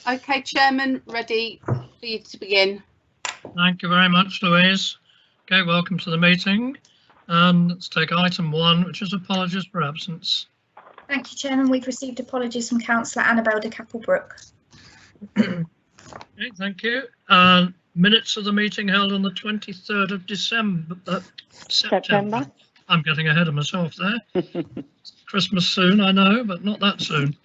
Okay, Chairman, ready for you to begin. Thank you very much, Louise. Okay, welcome to the meeting. Let's take item 1, which is apologies for absence. Thank you, Chairman. We've received apologies from Councillor Annabel de Capelbrook. Okay, thank you. Minutes of the meeting held on the 23rd of September. I'm getting ahead of myself there. Christmas soon, I know, but not that soon.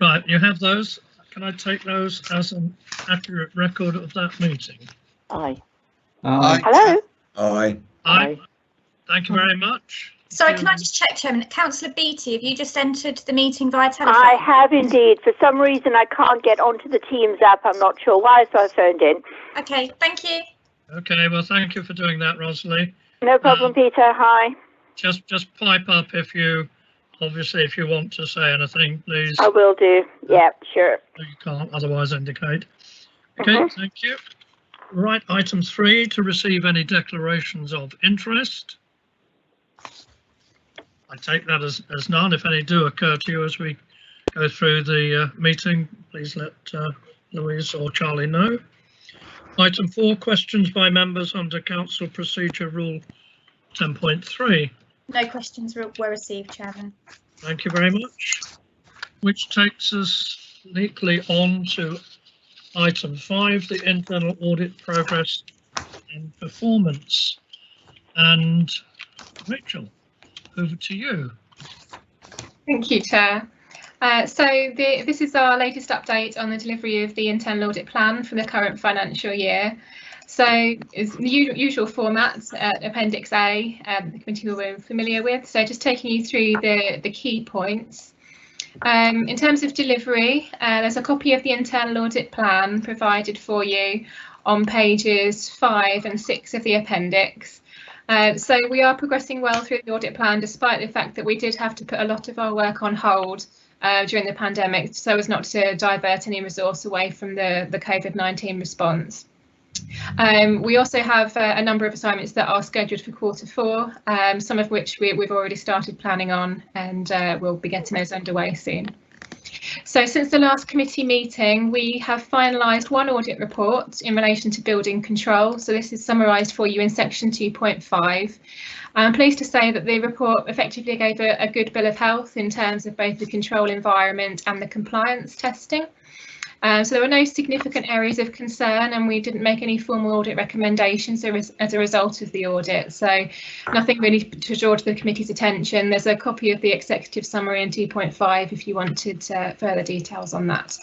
Right, you have those. Can I take those as an accurate record of that meeting? Aye. Aye. Hello? Aye. Aye. Thank you very much. Sorry, can I just check, Chairman? Councillor Beattie, have you just entered the meeting via telephone? I have indeed. For some reason, I can't get onto the Teams app. I'm not sure why, so I phoned in. Okay, thank you. Okay, well, thank you for doing that, Rosalie. No problem, Peter. Hi. Just pipe up if you want to say anything, please. I will do. Yeah, sure. You can't otherwise indicate. Okay, Thank you. Right, item 3, to receive any declarations of interest. I take that as none. If any do occur to you as we go through the meeting, please let Louise or Charlie know. Item 4, questions by members under Council Procedure Rule 10.3. No questions were received, Chairman. Thank you very much. Which takes us neatly on to item 5, the internal audit progress and performance. And Rachel, over to you. Thank you, Chair. This is our latest update on the delivery of the internal audit plan for the current financial year. So it's the usual format, Appendix A, the committee will be familiar with. So just taking you through the key points. In terms of delivery, there's a copy of the internal audit plan provided for you on pages 5 and 6 of the appendix. So we are progressing well through the audit plan, despite the fact that we did have to put a lot of our work on hold during the pandemic, so as not to divert any resource away from the COVID-19 response. We also have a number of assignments that are scheduled for Q4, some of which we've already started planning on, and we'll be getting those underway soon. So since the last committee meeting, we have finalised one audit report in relation to building control. So this is summarised for you in section 2.5. I'm pleased to say that the report effectively gave a good bill of health in terms of both the control environment and the compliance testing. So there were no significant areas of concern, and we didn't make any formal audit recommendations as a result of the audit. So nothing really to draw to the committee's attention. There's a copy of the executive summary in 2.5 if you wanted further details on that.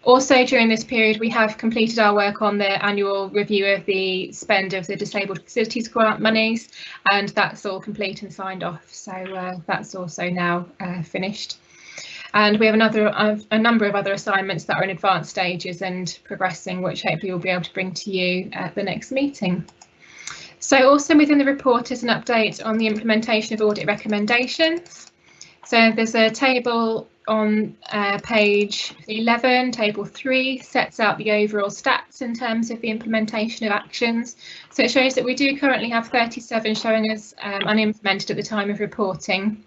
Also, during this period, we have completed our work on the annual review of the spend of the Disabled Facilities Grant monies, and that's all complete and signed off. So that's also now finished. And we have a number of other assignments that are in advanced stages and progressing, which hopefully we'll be able to bring to you at the next meeting. So also within the report is an update on the implementation of audit recommendations. So there's a table on page 11, table 3, sets out the overall stats in terms of the implementation of actions. So it shows that we do currently have 37 showing as unimplemented at the time of reporting.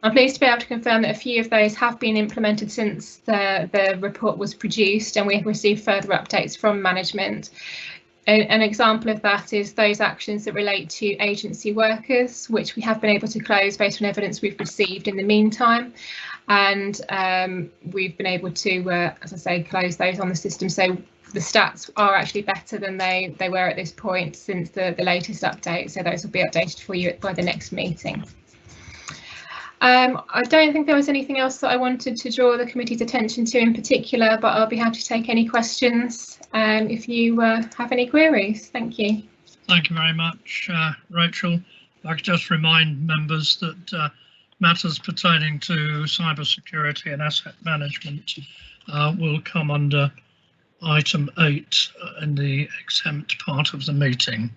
I'm pleased to be able to confirm that a few of those have been implemented since the report was produced, and we have received further updates from management. An example of that is those actions that relate to agency workers, which we have been able to close based on evidence we've received in the meantime. And we've been able to, as I say, close those on the system. So the stats are actually better than they were at this point since the latest update. So those will be updated for you by the next meeting. I don't think there was anything else that I wanted to draw the committee's attention to in particular, but I'll be happy to take any questions if you have any queries. Thank you. Thank you very much, Rachel. I could just remind members that matters pertaining to cybersecurity and asset management will come under item 8 in the exempt part of the meeting.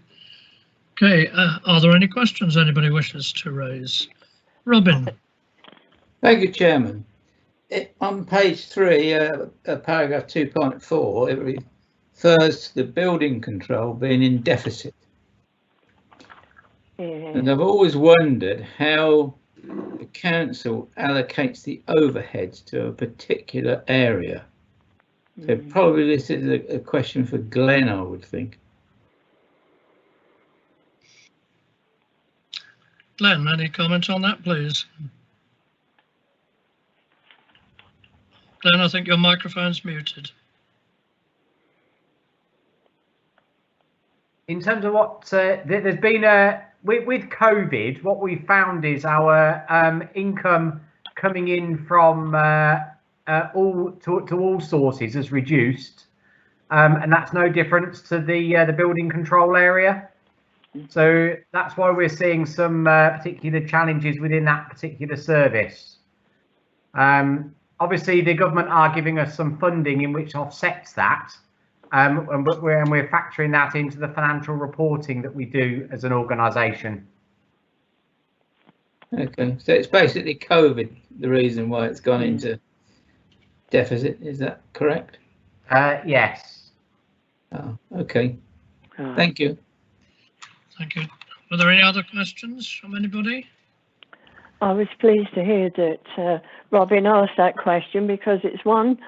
Okay, are there any questions anybody wishes to raise? Robin. Thank you, Chairman. On page 3, paragraph 2.4, it refers to the building control being in deficit. And I've always wondered how the council allocates the overheads to a particular area. So probably this is a question for Glenn, I would think. Glenn, any comments on that, please? Glenn, I think your microphone's muted. In terms of what there's been with COVID, what we found is our income coming in from all sources has reduced, and that's no difference to the building control area. So that's why we're seeing some particular challenges within that particular service. Obviously, the government are giving us some funding in which offsets that, and we're factoring that into the financial reporting that we do as an organisation. Okay, so it's basically COVID, the reason why it's gone into deficit, is that correct? Yes. Oh, okay. Thank you. Thank you. Were there any other questions from anybody? I was pleased to hear that Robin asked that question, because it's one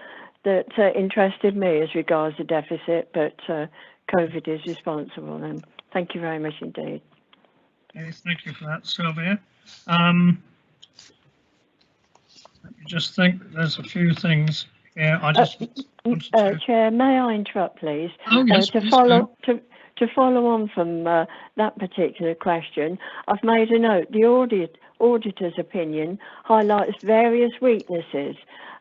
that interested me as regards the deficit, but COVID is responsible. And thank you very much indeed. Okay, thank you for that, Sylvia. Let me just think. There's a few things here. I just wanted to... Chair, may I interrupt, please? Oh, yes, to please follow to follow on from that particular question, I've made a note. The auditor's opinion highlights various weaknesses.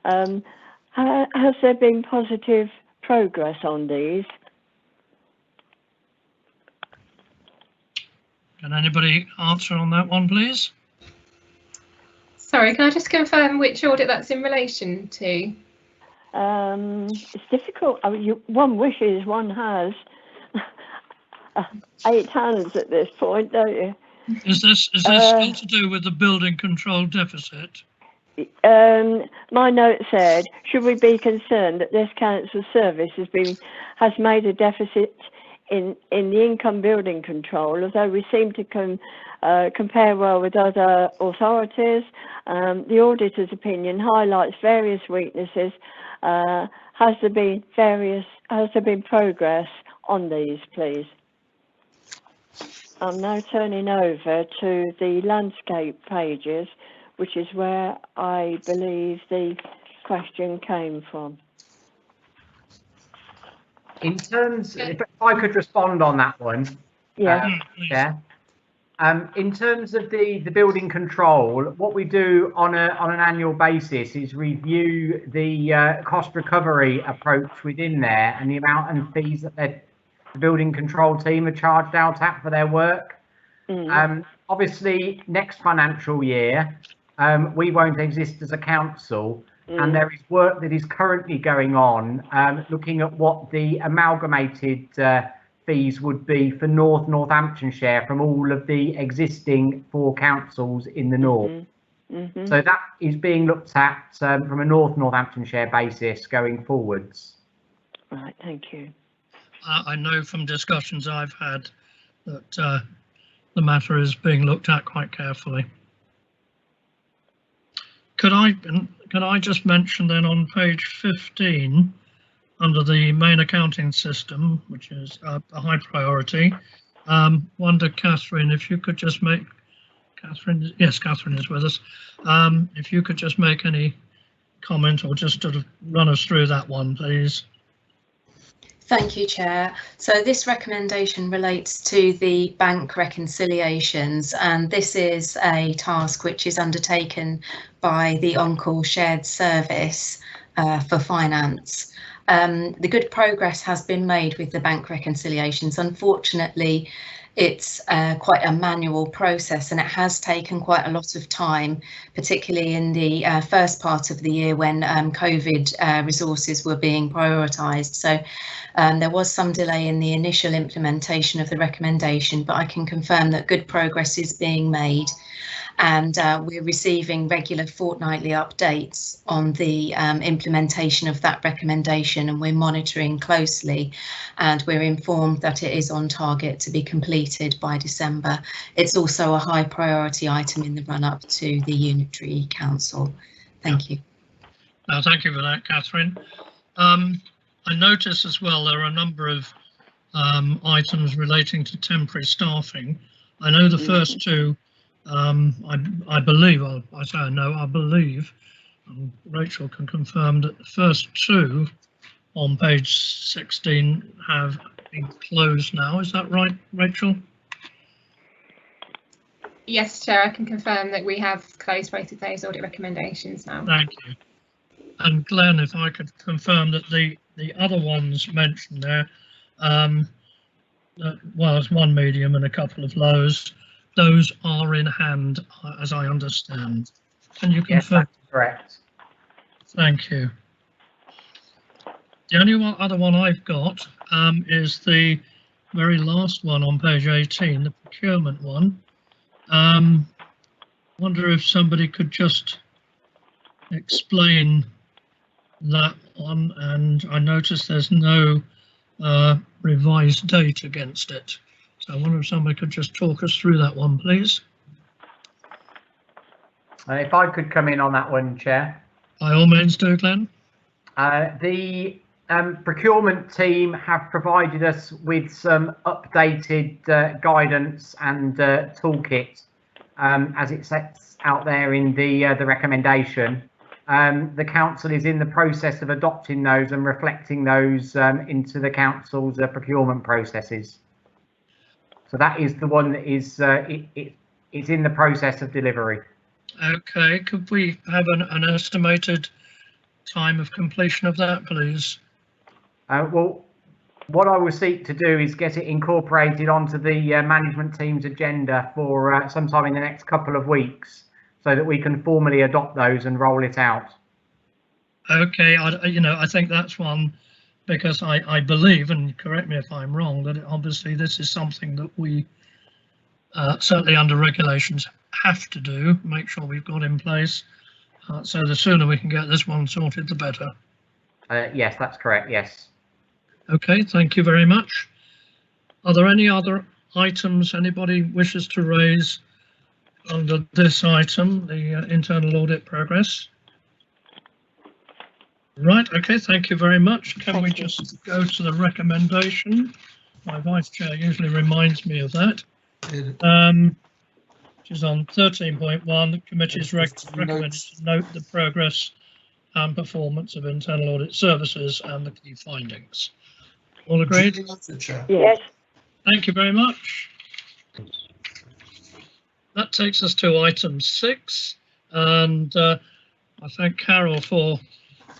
Has there been positive progress on these? Can anybody answer on that one, please? Sorry, can I just confirm which audit that's in relation to? It's difficult. I mean, one wishes one has 8 hands at this point, don't you? Is this still to do with the building control deficit? My note said, should we be concerned that this council service has made a deficit in the income building control, although we seem to compare well with other authorities? The auditor's opinion highlights various weaknesses. Has there been progress on these, please? I'm now turning over to the landscape pages, which is where I believe the question came from. In terms, if I could respond on that one. Yeah. Yeah. In terms of the building control, what we do on an annual basis is review the cost recovery approach within there and the amount and fees that the building control team are charged out at for their work. Obviously, next financial year, we won't exist as a council, and there is work that is currently going on looking at what the amalgamated fees would be for Northamptonshire from all of the existing 4 councils in the north. So that is being looked at from a Northamptonshire basis going forwards. Right, thank you. I know from discussions I've had that the matter is being looked at quite carefully. Could I just mention then on page 15, under the main accounting system, which is a high priority, wonder, Catherine, if you could just make, Catherine, yes, Catherine is with us. If you could just make any comment or just sort of run us through that one, please. Thank you, Chair. So this recommendation relates to the bank reconciliations, and this is a task which is undertaken by the On-Call Shared Service for Finance. The good progress has been made with the bank reconciliations. Unfortunately, it's quite a manual process, and it has taken quite a lot of time, particularly in the first part of the year when COVID resources were being prioritised. So there was some delay in the initial implementation of the recommendation, but I can confirm that good progress is being made. and we're receiving regular fortnightly updates on the implementation of that recommendation, and we're monitoring closely, and we're informed that it is on target to be completed by December. It's also a high priority item in the run-up to the Unitary Council. Thank you. Thank you for that, Catherine. I notice as well there are a number of items relating to temporary staffing. I know the first two, I believe, I say I know, I believe, Rachel can confirm that the first two on page 16 have been closed now. Is that right, Rachel? Yes, Chair, I can confirm that we have closed both of those audit recommendations now. Thank you. And Glenn, if I could confirm that the other ones mentioned there, well, there's one medium and a couple of lows. Those are in hand, as I understand. Can you confirm? Yes, that's correct. Thank you. The only other one I've got is the very last one on page 18, the procurement one. Wonder if somebody could just explain that one, and I noticed there's no revised date against it. So I wonder if somebody could just talk us through that one, please. If I could come in on that one, Chair. By all means do, Glenn. The procurement team have provided us with some updated guidance and toolkit as it sets out there in the recommendation. The council is in the process of adopting those and reflecting those into the council's procurement processes. So that is the one that is it's in the process of delivery. Okay, could we have an estimated time of completion of that, please? Well, what I will seek to do is get it incorporated onto the management team's agenda for sometime in the next couple of weeks, so that we can formally adopt those and roll it out. Okay, I think that's one, because I believe, and correct me if I'm wrong, that obviously this is something that we certainly under regulations have to do, make sure we've got in place. So the sooner we can get this one sorted, the better. Yes, that's correct, yes. Okay, thank you very much. Are there any other items anybody wishes to raise under this item, the internal audit progress? Right, okay, thank you very much. Can we just go to the recommendation? My vice chair usually reminds me of that. Which is on 13.1, the committee's recommended to note the progress and performance of internal audit services and the key findings. All agreed? Yes. Thank you very much. That takes us to item 6, and I thank Carol for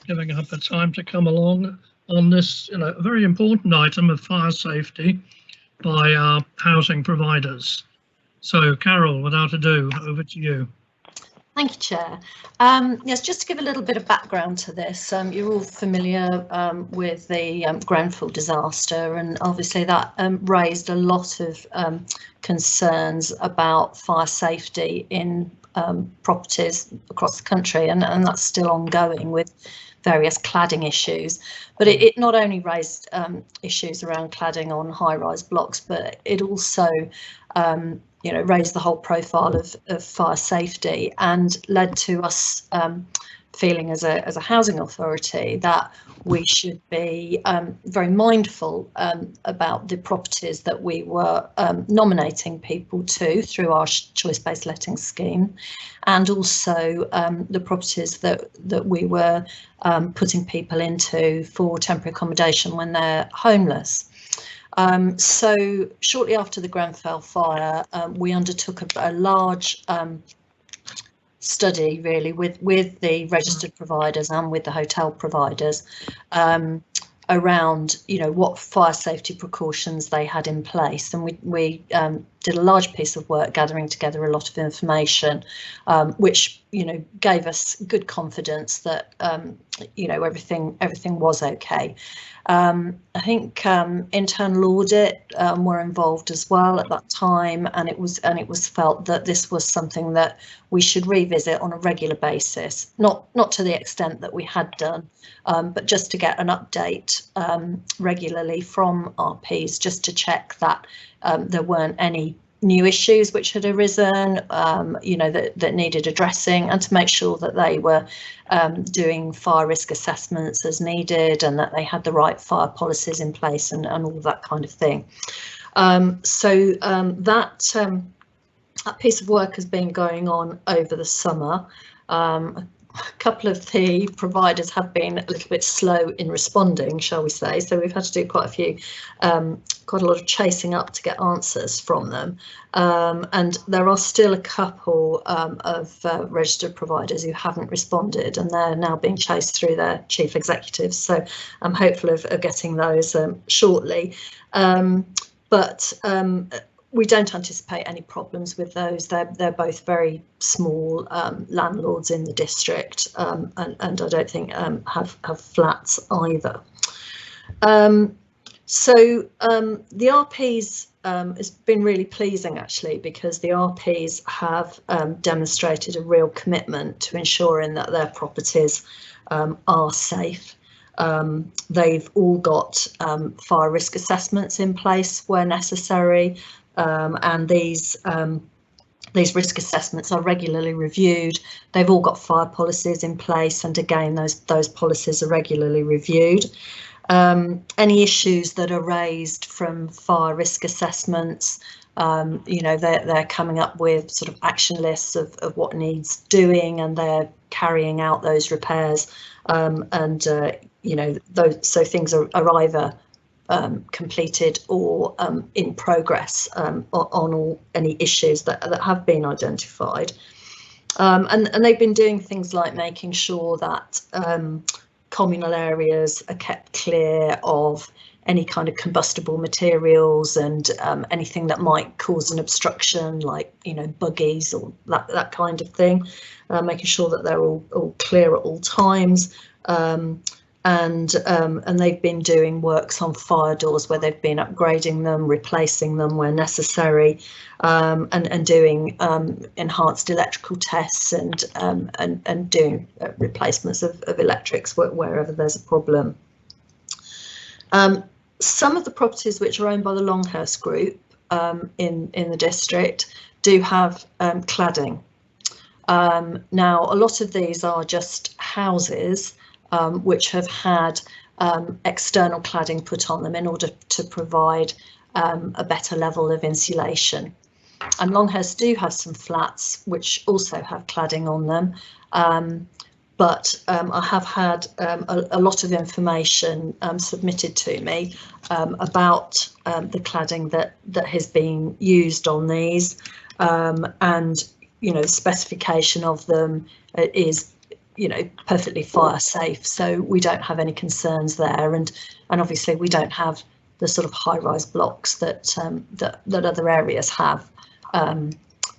giving up her time to come along on this, a very important item of fire safety by our housing providers. So, Carol, without ado, over to you. Thank you, Chair. Yes, just to give a little bit of background to this, you're all familiar with the Grenfell disaster, and obviously that raised a lot of concerns about fire safety in properties across the country, and that's still ongoing with various cladding issues. But it not only raised issues around cladding on high-rise blocks, but it also raised the whole profile of fire safety, and led to us feeling as a housing authority that we should be very mindful about the properties that we were nominating people to through our choice-based letting scheme, and also the properties that we were putting people into for temporary accommodation when they're homeless. So shortly after the Grenfell fire, we undertook a large study, really, with the registered providers and with the hotel providers around, what fire safety precautions they had in place, and we did a large piece of work gathering together a lot of information, which gave us good confidence that everything was okay. I think internal audit were involved as well at that time, and it was felt that this was something that we should revisit on a regular basis, not to the extent that we had done, but just to get an update regularly from RPs, just to check that there weren't any new issues which had arisen, that needed addressing, and to make sure that they were doing fire risk assessments as needed, and that they had the right fire policies in place, and all that kind of thing. That piece of work has been going on over the summer. A couple of the providers have been a little bit slow in responding, shall we say, so we've had to do quite a lot of chasing up to get answers from them, and there are still a couple of registered providers who haven't responded, and they're now being chased through their chief executives, so I'm hopeful of getting those shortly, but we don't anticipate any problems with those. They're both very small landlords in the district, and I don't think have flats either. The RPs, it's been really pleasing actually, because the RPs have demonstrated a real commitment to ensuring that their properties are safe. They've all got fire risk assessments in place where necessary. And these risk assessments are regularly reviewed. They've all got fire policies in place, and again, those policies are regularly reviewed. Any issues that are raised from fire risk assessments, they're coming up with sort of action lists of what needs doing, and they're carrying out those repairs. So things are either completed or in progress on any issues that have been identified, and they've been doing things like making sure that communal areas are kept clear of any kind of combustible materials and anything that might cause an obstruction, like buggies or that kind of thing, making sure that they're all clear at all times. And they've been doing works on fire doors where they've been upgrading them, replacing them where necessary, and doing enhanced electrical tests and doing replacements of electrics wherever there's a problem. Some of the properties which are owned by the Longhurst Group in the district do have cladding. Now, a lot of these are just houses which have had external cladding put on them in order to provide a better level of insulation. And Longhurst do have some flats which also have cladding on them, but I have had a lot of information submitted to me about the cladding that has been used on these, and the specification of them is perfectly fire safe, so we don't have any concerns there, and obviously we don't have the sort of high-rise blocks that other areas have,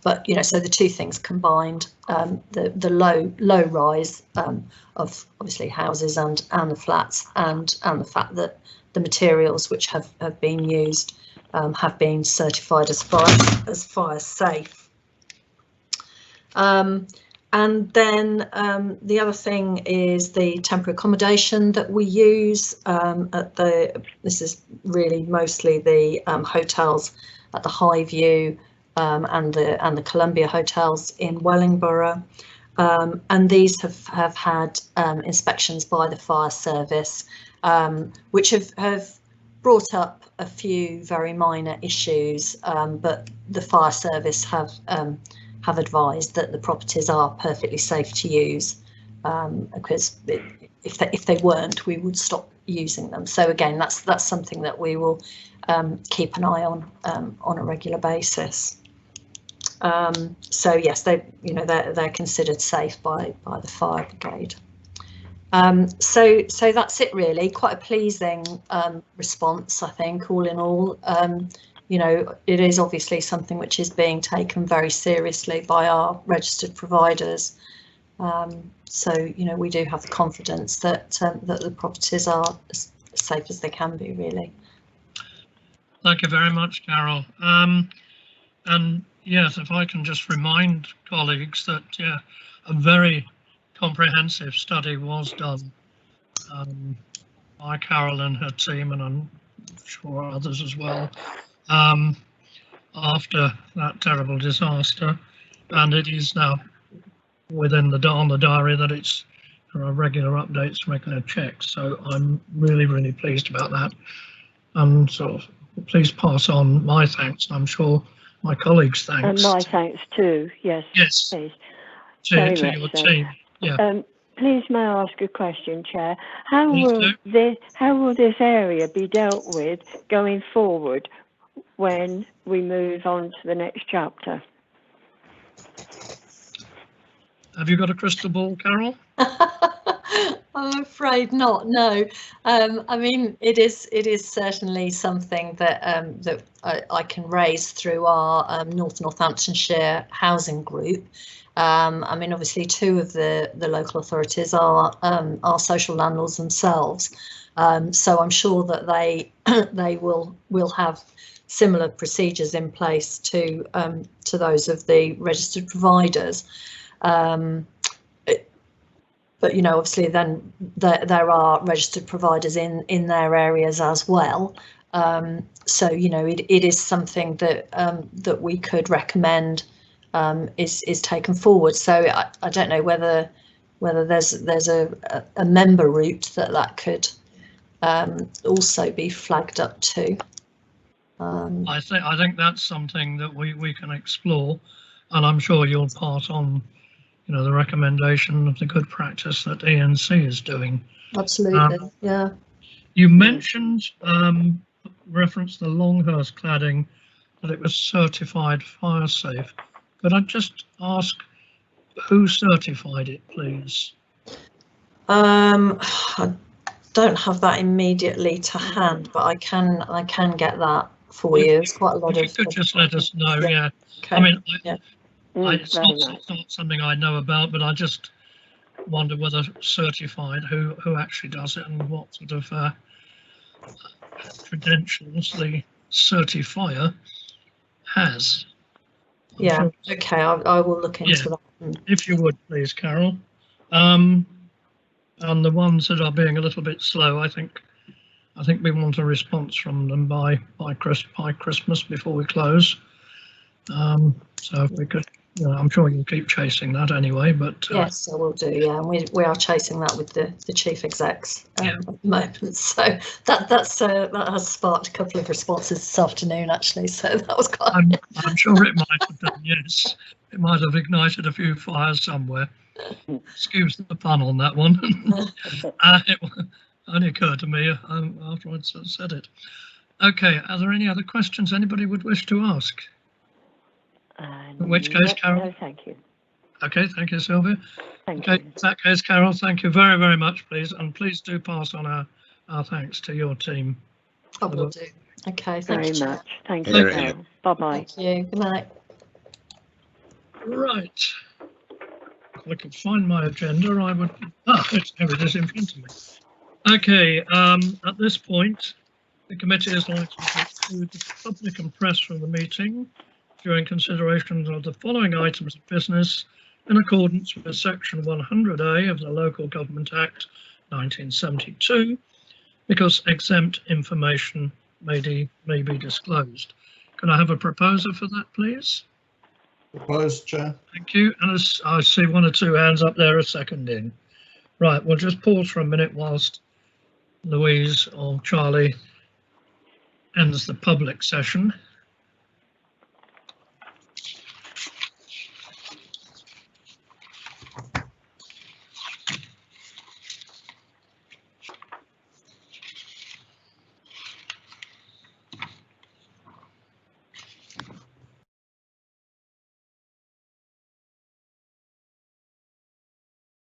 but so the two things combined, the low rise of obviously houses and the flats, and the fact that the materials which have been used have been certified as fire safe. And then the other thing is the temporary accommodation that we use this is really mostly the hotels at the Highview and the Columbia hotels in Wellingborough, and these have had inspections by the fire service, which have brought up a few very minor issues, but the fire service have advised that the properties are perfectly safe to use, because if they weren't, we would stop using them. So again, that's something that we will keep an eye on a regular basis. So yes, they're considered safe by the fire brigade. So that's it really. Quite a pleasing response, I think, all in all. you know, it is obviously something which is being taken very seriously by our registered providers. So, you know, we do have the confidence that that the properties are as safe as they can be, really. Thank you very much, Carol. And yes, if I can just remind colleagues that, yeah, a very comprehensive study was done by Carol and her team, and I'm sure others as well, after that terrible disaster. And it is now within on the diary that it's regular updates, regular checks. So I'm really, really pleased about that. And so please pass on my thanks. I'm sure my colleagues' thanks. And my thanks too. Yes. Yes. Please. To your team. Yeah. Please may I ask a question, Chair? How will this area be dealt with going forward when we move on to the next chapter? Have you got a crystal ball, Carol? I'm afraid not. No. I mean, it is certainly something that that I can raise through our North Northamptonshire housing group. I mean, obviously, two of the local authorities are social landlords themselves, so I'm sure that they will have similar procedures in place to those of the registered providers. But you know, obviously, then there are registered providers in their areas as well. So you know, it is something that that we could recommend is taken forward. So I don't know whether there's a member route that could also be flagged up to. I think that's something that we can explore, and I'm sure you'll pass on, you know, the recommendation of the good practice that ENC is doing. Absolutely, yeah. You mentioned referenced the Longhurst cladding, that it was certified fire safe. Could I just ask who certified it, please? I don't have that immediately to hand, but I can get that for you. It's quite a lot of. You could just let us know. Yeah. Okay. I mean, yeah. It's not something I know about, but I just wonder whether certified, who actually does it and what sort of credentials the certifier has. Yeah, okay, I will look into that. If you would, please, Carol. And the ones that are being a little bit slow, I think we want a response from them by Christmas before we close. So if we could, you know, I'm sure you'll keep chasing that anyway. But yes, I will do. Yeah, and we are chasing that with the chief execs at the moment. So that has sparked a couple of responses this afternoon, actually. So that was quite. I'm sure it might have done. Yes, it might have ignited a few fires somewhere. Excuse the pun on that one. It only occurred to me after I'd said it. Okay, are there any other questions anybody would wish to ask? In which case, Carol. No, thank you. Okay, thank you, Sylvia. Thank you. In that case, Carol, thank you very, very much, please, and please do pass on our thanks to your team. I will do. Okay, thank you very much. Thank you. Thank you. Bye bye. Thank you. Good night. Right. If I could find my agenda, I would. Here it is in front of me. Okay. At this point, the committee is likely to exclude the public and press from the meeting during consideration of the following items of business in accordance with Section 100A of the Local Government Act 1972, because exempt information may be disclosed. Can I have a proposer for that, please? Proposed, Chair. Thank you. And I see one or two hands up there, a second in. Right, we'll just pause for a minute whilst Louise or Charlie ends the public session.